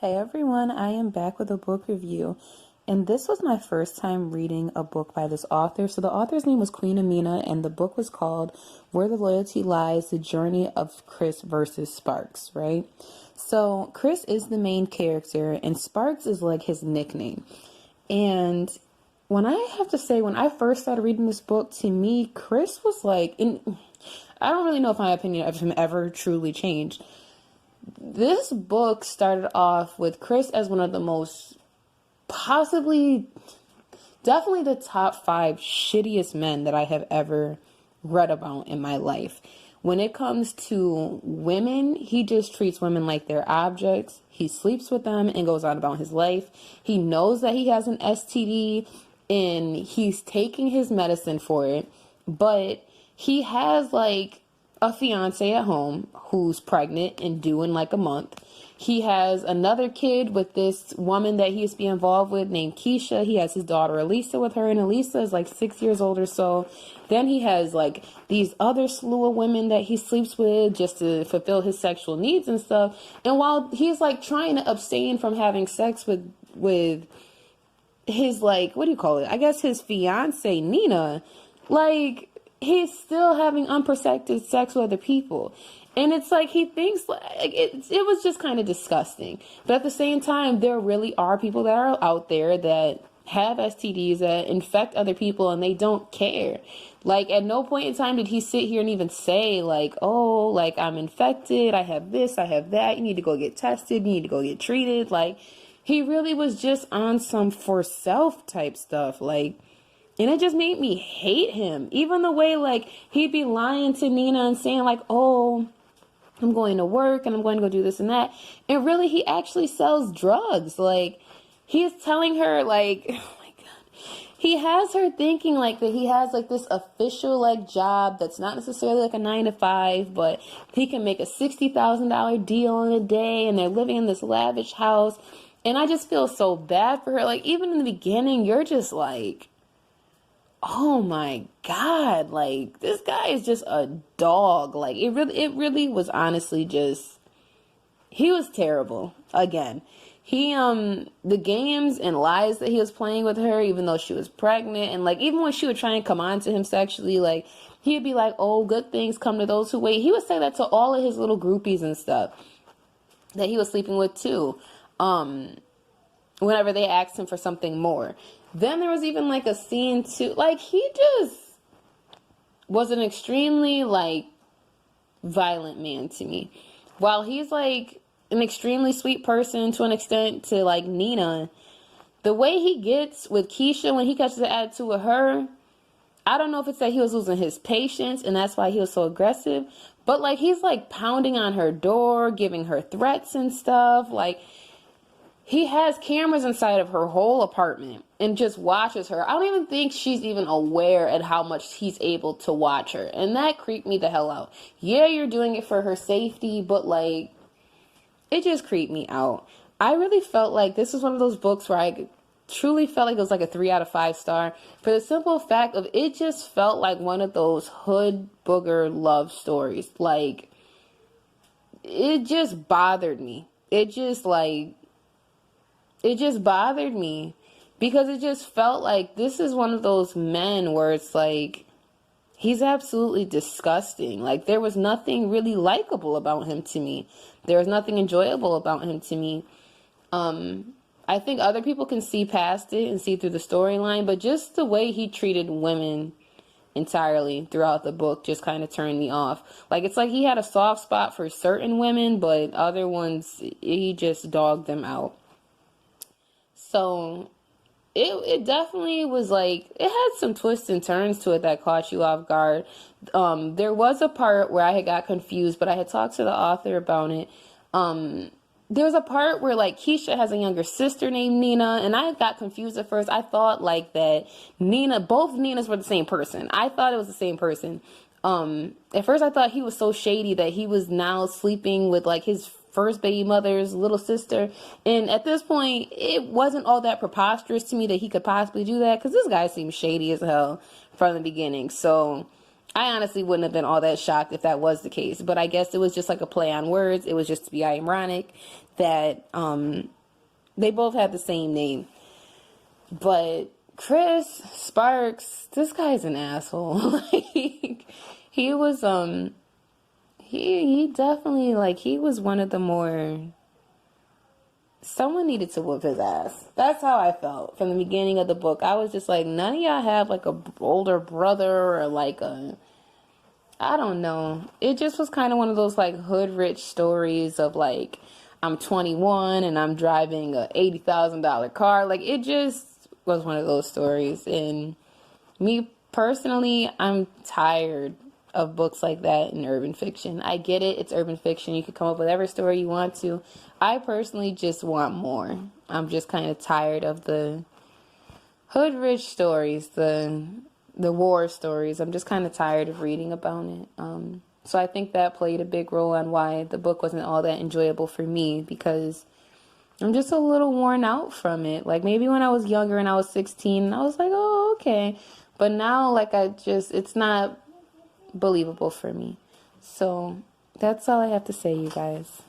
Hey everyone, I am back with a book review. And this was my first time reading a book by this author. So the author's name was Queen Amina, and the book was called Where the Loyalty Lies, The Journey of Chris versus Sparks, right? So Chris is the main character, and Sparks is like his nickname. And when I have to say, when I first started reading this book, to me, Chris was like, I don't really know if my opinion of him ever truly changed. This book started off with Chris as one of the most, possibly, definitely the top 5 shittiest men that I have ever read about in my life. When it comes to women, he just treats women like they're objects. He sleeps with them and goes on about his life. He knows that he has an STD and he's taking his medicine for it, but he has like a fiance at home who's pregnant and due in like a month. He has another kid with this woman that he used to be involved with named Keisha. He has his daughter Elisa with her, and Elisa is like 6 years old or so. Then he has like these other slew of women that he sleeps with just to fulfill his sexual needs and stuff. And while he's like trying to abstain from having sex with his, like, what do you call it? I guess his fiance Nina, like, he's still having unprotected sex with other people. And it's like he thinks like it was just kind of disgusting. But at the same time, there really are people that are out there that have STDs that infect other people and they don't care. Like at no point in time did he sit here and even say like, oh, like I'm infected, I have this, I have that, you need to go get tested, you need to go get treated. Like he really was just on some for self type stuff. Like, and it just made me hate him. Even the way, like, he'd be lying to Nina and saying, like, oh, I'm going to work and I'm going to go do this and that. And really, he actually sells drugs. Like, he's telling her, like, oh my God. He has her thinking, like, that he has, like, this official, like, job that's not necessarily, like, a 9 to 5, but he can make a $60,000 deal in a day and they're living in this lavish house. And I just feel so bad for her. Like, even in the beginning, you're just like, oh my God, like this guy is just a dog. Like it really was honestly just, he was terrible. Again, he, the games and lies that he was playing with her, even though she was pregnant, and like, even when she would try and come on to him sexually, like he'd be like, oh, good things come to those who wait. He would say that to all of his little groupies and stuff that he was sleeping with too. Whenever they asked him for something more. Then there was even like a scene too, like he just was an extremely like violent man to me. While he's like an extremely sweet person to an extent to like Nina, the way he gets with Keisha when he catches an attitude with her, I don't know if it's that he was losing his patience and that's why he was so aggressive, but like he's like pounding on her door, giving her threats and stuff. Like he has cameras inside of her whole apartment and just watches her. I don't even think she's even aware at how much he's able to watch her. And that creeped me the hell out. Yeah, you're doing it for her safety, but like, it just creeped me out. I really felt like this was one of those books where I truly felt like it was like a 3 out of 5 star for the simple fact of it just felt like one of those hood booger love stories. Like, it just bothered me. It just bothered me because it just felt like this is one of those men where it's like, he's absolutely disgusting. Like there was nothing really likable about him to me. There was nothing enjoyable about him to me. I think other people can see past it and see through the storyline, but just the way he treated women entirely throughout the book just kind of turned me off. Like it's like he had a soft spot for certain women, but other ones, he just dogged them out. So it definitely was like, it had some twists and turns to it that caught you off guard. There was a part where I had got confused, but I had talked to the author about it. There was a part where like Keisha has a younger sister named Nina, and I got confused at first. I thought like that both Ninas were the same person. I thought it was the same person. At first I thought he was so shady that he was now sleeping with like his first baby mother's little sister, and at this point it wasn't all that preposterous to me that he could possibly do that because this guy seemed shady as hell from the beginning. So I honestly wouldn't have been all that shocked if that was the case, but I guess it was just like a play on words. It was just to be ironic that they both had the same name. But Chris Sparks, this guy's an asshole. Like, he was he definitely, like, he was one of the more, someone needed to whoop his ass. That's how I felt from the beginning of the book. I was just like, none of y'all have like a older brother or like a, I don't know. It just was kind of one of those like hood rich stories of like, I'm 21 and I'm driving a $80,000 car. Like, it just was one of those stories. And me personally, I'm tired of books like that in urban fiction. I get it. It's urban fiction. You can come up with whatever story you want to. I personally just want more. I'm just kind of tired of the hood rich stories, the war stories. I'm just kind of tired of reading about it. So I think that played a big role on why the book wasn't all that enjoyable for me, because I'm just a little worn out from it. Like, maybe when I was younger and I was 16, I was like, oh, okay. But now, like, it's not believable for me. So that's all I have to say, you guys.